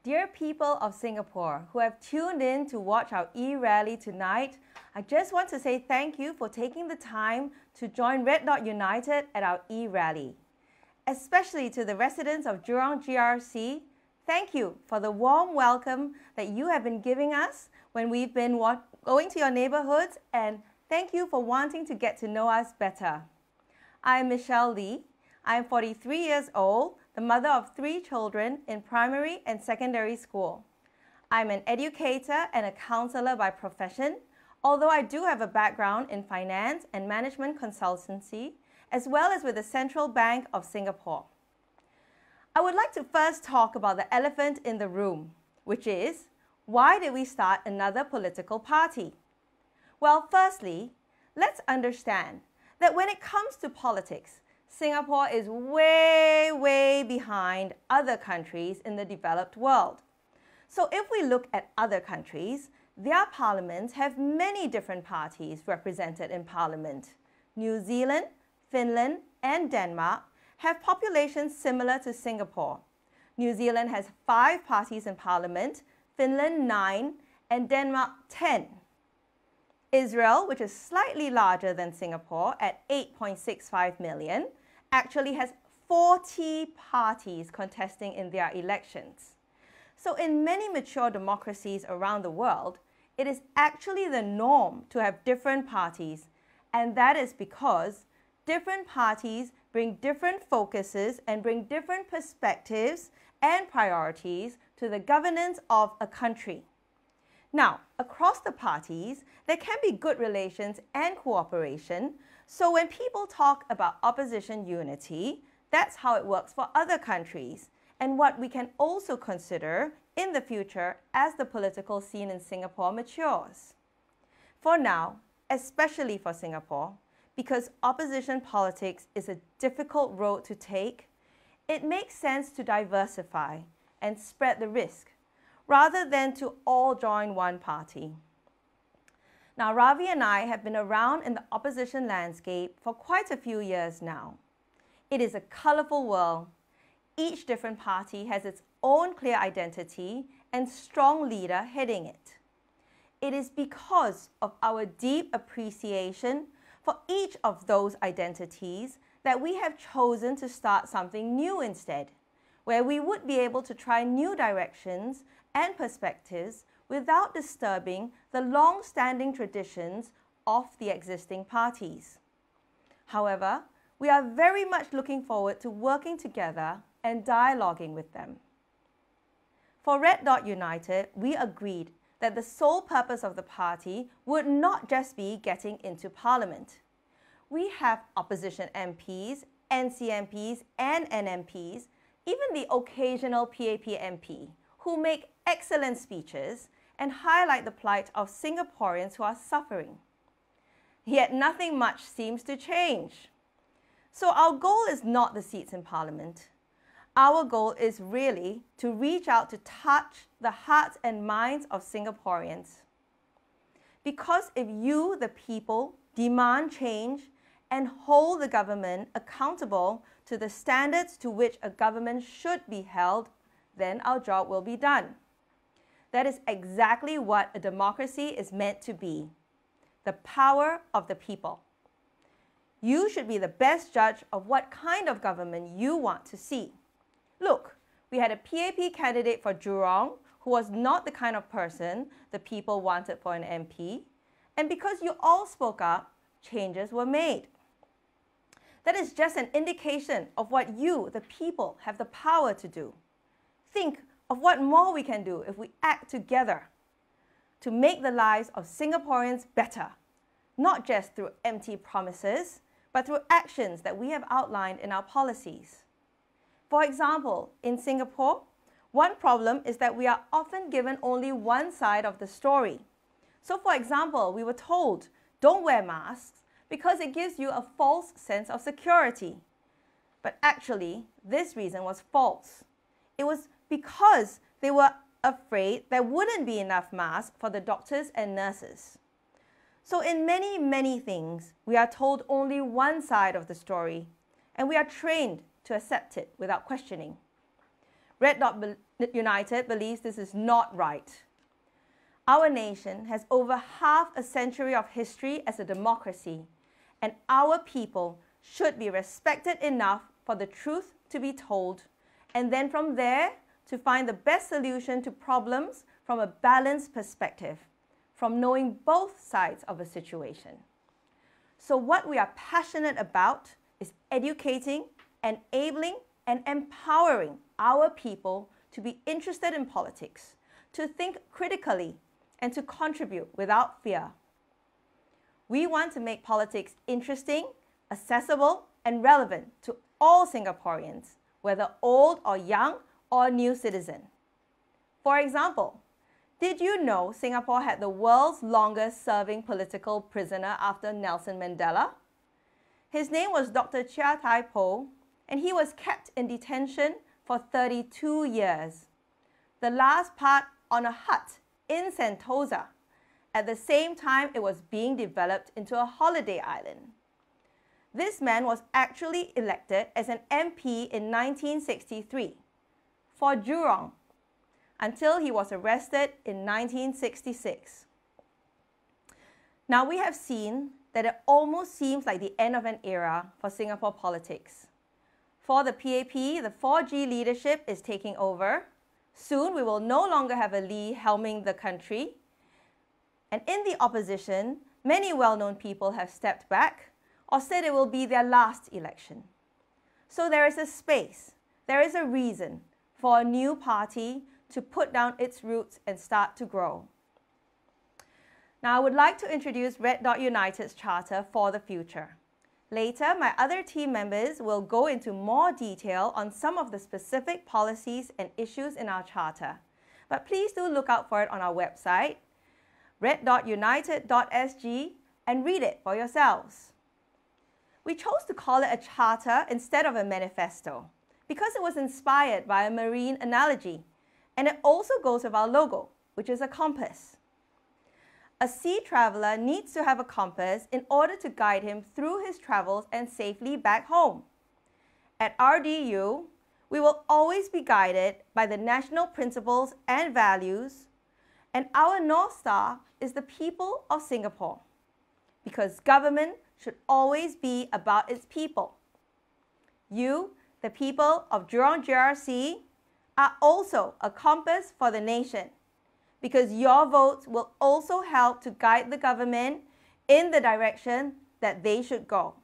Dear people of Singapore who have tuned in to watch our e-rally tonight, I just want to say thank you for taking the time to join Red Dot United at our e-rally. Especially to the residents of Jurong GRC, thank you for the warm welcome that you have been giving us when we've been going to your neighborhoods, and thank you for wanting to get to know us better. I'm Michelle Lee. I'm 43 years old, the mother of 3 children in primary and secondary school. I'm an educator and a counselor by profession, although I do have a background in finance and management consultancy, as well as with the Central Bank of Singapore. I would like to first talk about the elephant in the room, which is, why did we start another political party? Well, firstly, let's understand that when it comes to politics, Singapore is way behind other countries in the developed world. So if we look at other countries, their parliaments have many different parties represented in parliament. New Zealand, Finland, and Denmark have populations similar to Singapore. New Zealand has 5 parties in parliament, Finland 9, and Denmark 10. Israel, which is slightly larger than Singapore at 8.65 million, actually has 40 parties contesting in their elections. So in many mature democracies around the world, it is actually the norm to have different parties, and that is because different parties bring different focuses and bring different perspectives and priorities to the governance of a country. Now, across the parties, there can be good relations and cooperation, so when people talk about opposition unity, that's how it works for other countries, and what we can also consider in the future as the political scene in Singapore matures. For now, especially for Singapore, because opposition politics is a difficult road to take, it makes sense to diversify and spread the risk, rather than to all join one party. Now, Ravi and I have been around in the opposition landscape for quite a few years now. It is a colorful world. Each different party has its own clear identity and strong leader heading it. It is because of our deep appreciation for each of those identities that we have chosen to start something new instead, where we would be able to try new directions and perspectives without disturbing the long-standing traditions of the existing parties. However, we are very much looking forward to working together and dialoguing with them. For Red Dot United, we agreed that the sole purpose of the party would not just be getting into Parliament. We have opposition MPs, NCMPs, and NMPs, even the occasional PAP MP, who make excellent speeches and highlight the plight of Singaporeans who are suffering. Yet nothing much seems to change. So our goal is not the seats in Parliament. Our goal is really to reach out to touch the hearts and minds of Singaporeans. Because if you, the people, demand change and hold the government accountable to the standards to which a government should be held, then our job will be done. That is exactly what a democracy is meant to be, the power of the people. You should be the best judge of what kind of government you want to see. Look, we had a PAP candidate for Jurong who was not the kind of person the people wanted for an MP, and because you all spoke up, changes were made. That is just an indication of what you, the people, have the power to do. Think of what more we can do if we act together to make the lives of Singaporeans better, not just through empty promises, but through actions that we have outlined in our policies. For example, in Singapore, one problem is that we are often given only one side of the story. So for example, we were told, don't wear masks because it gives you a false sense of security. But actually, this reason was false. It was because they were afraid there wouldn't be enough masks for the doctors and nurses. So in many things, we are told only one side of the story, and we are trained to accept it without questioning. Red Dot United believes this is not right. Our nation has over half a century of history as a democracy, and our people should be respected enough for the truth to be told, and then from there to find the best solution to problems from a balanced perspective, from knowing both sides of a situation. So what we are passionate about is educating, enabling, and empowering our people to be interested in politics, to think critically, and to contribute without fear. We want to make politics interesting, accessible, and relevant to all Singaporeans, whether old or young or new citizen. For example, did you know Singapore had the world's longest serving political prisoner after Nelson Mandela? His name was Dr. Chia Tai Po, and he was kept in detention for 32 years. The last part on a hut in Sentosa. At the same time, it was being developed into a holiday island. This man was actually elected as an MP in 1963 for Jurong until he was arrested in 1966. Now we have seen that it almost seems like the end of an era for Singapore politics. For the PAP, the 4G leadership is taking over. Soon we will no longer have a Lee helming the country. And in the opposition, many well-known people have stepped back or said it will be their last election. So there is a space, there is a reason for a new party to put down its roots and start to grow. Now I would like to introduce Red Dot United's charter for the future. Later, my other team members will go into more detail on some of the specific policies and issues in our charter. But please do look out for it on our website, red.united.sg, and read it for yourselves. We chose to call it a charter instead of a manifesto because it was inspired by a marine analogy, and it also goes with our logo, which is a compass. A sea traveler needs to have a compass in order to guide him through his travels and safely back home. At RDU, we will always be guided by the national principles and values, and our North Star is the people of Singapore, because government should always be about its people. You, the people of Jurong GRC, are also a compass for the nation, because your votes will also help to guide the government in the direction that they should go.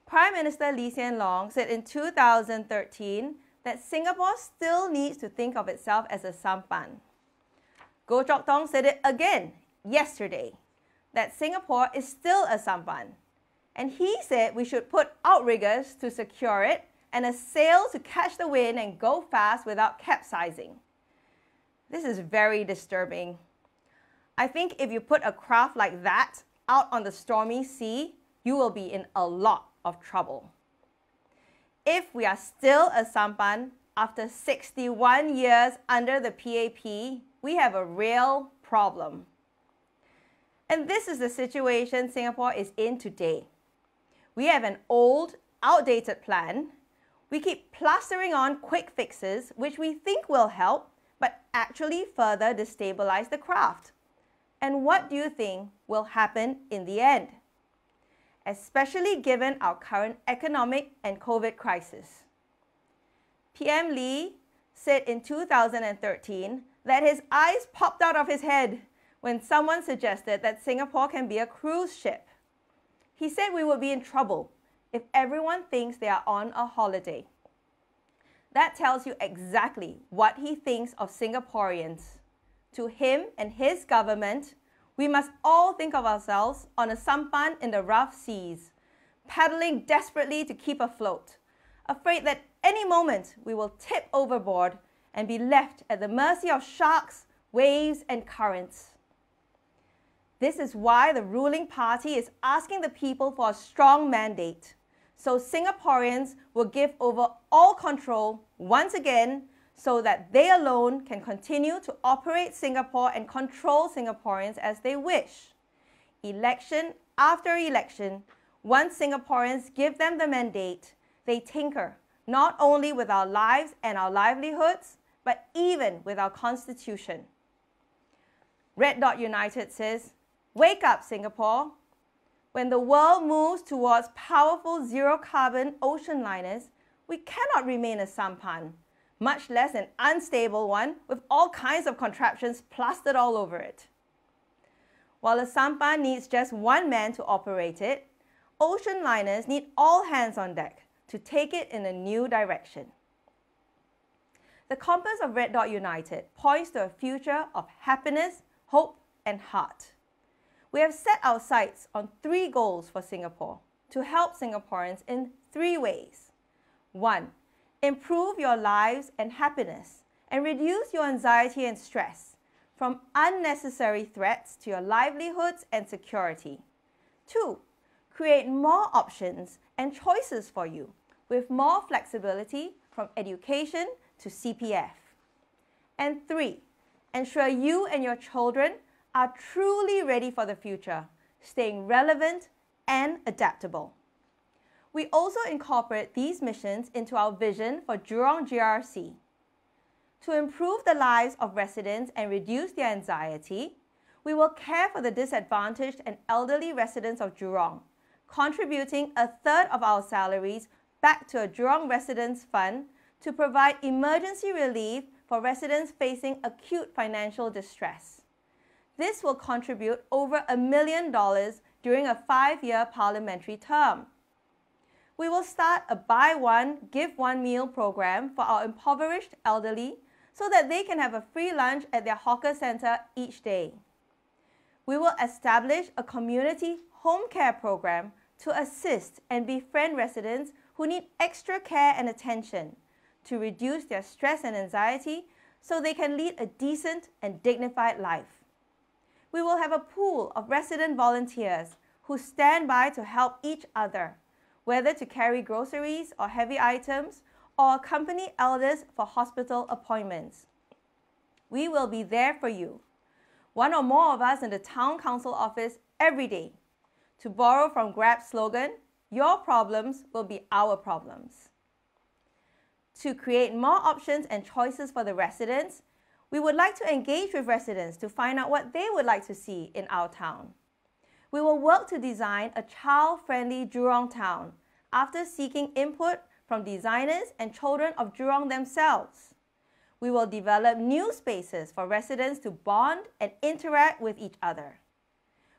Prime Minister Lee Hsien Loong said in 2013 that Singapore still needs to think of itself as a sampan. Goh Chok Tong said it again yesterday, that Singapore is still a sampan. And he said we should put outriggers to secure it and a sail to catch the wind and go fast without capsizing. This is very disturbing. I think if you put a craft like that out on the stormy sea, you will be in a lot of trouble. If we are still a sampan after 61 years under the PAP, we have a real problem. And this is the situation Singapore is in today. We have an old, outdated plan. We keep plastering on quick fixes, which we think will help, but actually further destabilize the craft. And what do you think will happen in the end? Especially given our current economic and COVID crisis. PM Lee said in 2013 that his eyes popped out of his head when someone suggested that Singapore can be a cruise ship. He said we would be in trouble if everyone thinks they are on a holiday. That tells you exactly what he thinks of Singaporeans. To him and his government, we must all think of ourselves on a sampan in the rough seas, paddling desperately to keep afloat, afraid that any moment we will tip overboard and be left at the mercy of sharks, waves, and currents. This is why the ruling party is asking the people for a strong mandate, so Singaporeans will give over all control once again so that they alone can continue to operate Singapore and control Singaporeans as they wish. Election after election, once Singaporeans give them the mandate, they tinker, not only with our lives and our livelihoods, but even with our constitution. Red Dot United says, "Wake up, Singapore. When the world moves towards powerful zero-carbon ocean liners, we cannot remain a sampan, much less an unstable one with all kinds of contraptions plastered all over it." While a sampan needs just one man to operate it, ocean liners need all hands on deck to take it in a new direction. The compass of Red Dot United points to a future of happiness, hope, and heart. We have set our sights on 3 goals for Singapore to help Singaporeans in 3 ways. 1. Improve your lives and happiness and reduce your anxiety and stress from unnecessary threats to your livelihoods and security. 2. Create more options and choices for you with more flexibility from education to CPF. And 3. Ensure you and your children are truly ready for the future, staying relevant and adaptable. We also incorporate these missions into our vision for Jurong GRC. To improve the lives of residents and reduce their anxiety, we will care for the disadvantaged and elderly residents of Jurong, contributing 1/3 of our salaries back to a Jurong Residents Fund to provide emergency relief for residents facing acute financial distress. This will contribute over $1 million during a 5-year parliamentary term. We will start a buy one, give one meal program for our impoverished elderly so that they can have a free lunch at their hawker centre each day. We will establish a community home care program to assist and befriend residents who need extra care and attention to reduce their stress and anxiety so they can lead a decent and dignified life. We will have a pool of resident volunteers who stand by to help each other, whether to carry groceries or heavy items or accompany elders for hospital appointments. We will be there for you, one or more of us in the Town Council office every day. To borrow from Grab's slogan, "Your problems will be our problems." To create more options and choices for the residents, we would like to engage with residents to find out what they would like to see in our town. We will work to design a child-friendly Jurong town after seeking input from designers and children of Jurong themselves. We will develop new spaces for residents to bond and interact with each other.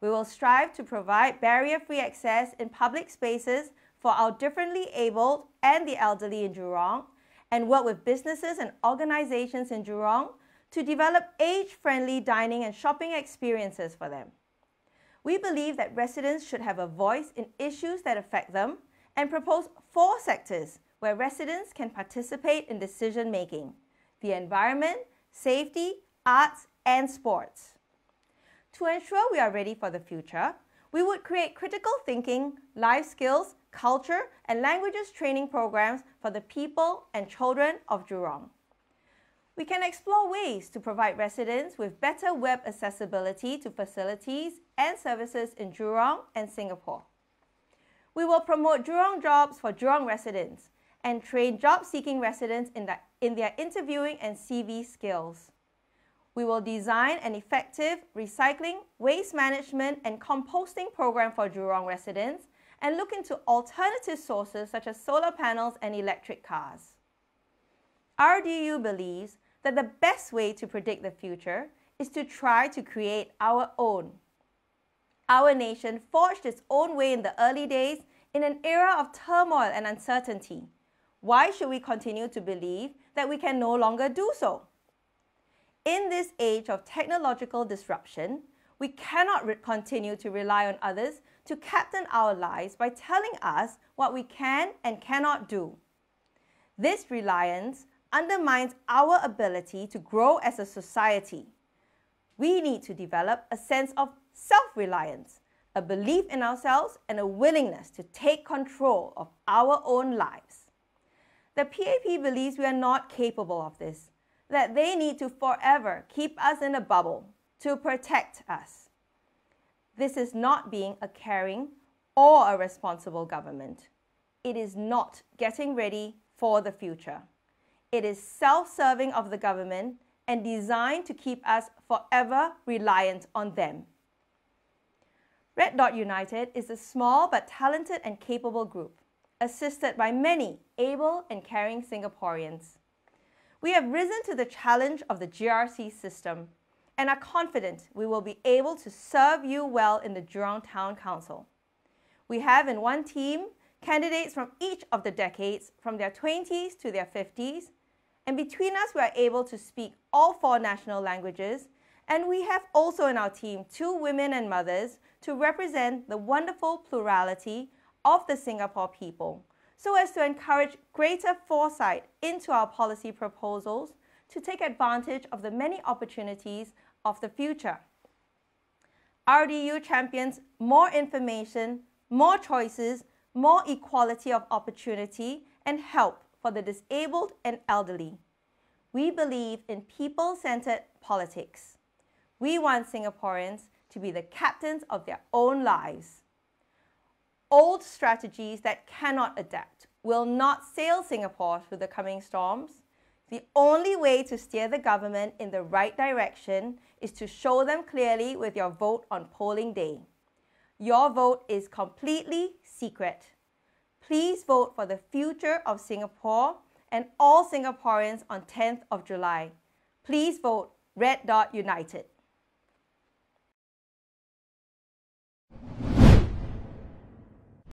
We will strive to provide barrier-free access in public spaces for our differently abled and the elderly in Jurong, and work with businesses and organizations in Jurong to develop age-friendly dining and shopping experiences for them. We believe that residents should have a voice in issues that affect them and propose 4 sectors where residents can participate in decision-making: the environment, safety, arts, and sports. To ensure we are ready for the future, we would create critical thinking, life skills, culture, and languages training programs for the people and children of Jurong. We can explore ways to provide residents with better web accessibility to facilities and services in Jurong and Singapore. We will promote Jurong jobs for Jurong residents and train job-seeking residents in their interviewing and CV skills. We will design an effective recycling, waste management, and composting program for Jurong residents and look into alternative sources such as solar panels and electric cars. RDU believes that the best way to predict the future is to try to create our own. Our nation forged its own way in the early days in an era of turmoil and uncertainty. Why should we continue to believe that we can no longer do so? In this age of technological disruption, we cannot continue to rely on others to captain our lives by telling us what we can and cannot do. This reliance undermines our ability to grow as a society. We need to develop a sense of self-reliance, a belief in ourselves, and a willingness to take control of our own lives. The PAP believes we are not capable of this, that they need to forever keep us in a bubble to protect us. This is not being a caring or a responsible government. It is not getting ready for the future. It is self-serving of the government and designed to keep us forever reliant on them. Red Dot United is a small but talented and capable group, assisted by many able and caring Singaporeans. We have risen to the challenge of the GRC system and are confident we will be able to serve you well in the Jurong Town Council. We have in one team candidates from each of the decades, from their 20s to their 50s, and between us we are able to speak all 4 national languages, and we have also in our team 2 women and mothers to represent the wonderful plurality of the Singapore people, so as to encourage greater foresight into our policy proposals to take advantage of the many opportunities of the future. RDU champions more information, more choices, more equality of opportunity and help for the disabled and elderly. We believe in people-centered politics. We want Singaporeans to be the captains of their own lives. Old strategies that cannot adapt will not sail Singapore through the coming storms. The only way to steer the government in the right direction is to show them clearly with your vote on polling day. Your vote is completely secret. Please vote for the future of Singapore and all Singaporeans on 10th of July. Please vote Red Dot United.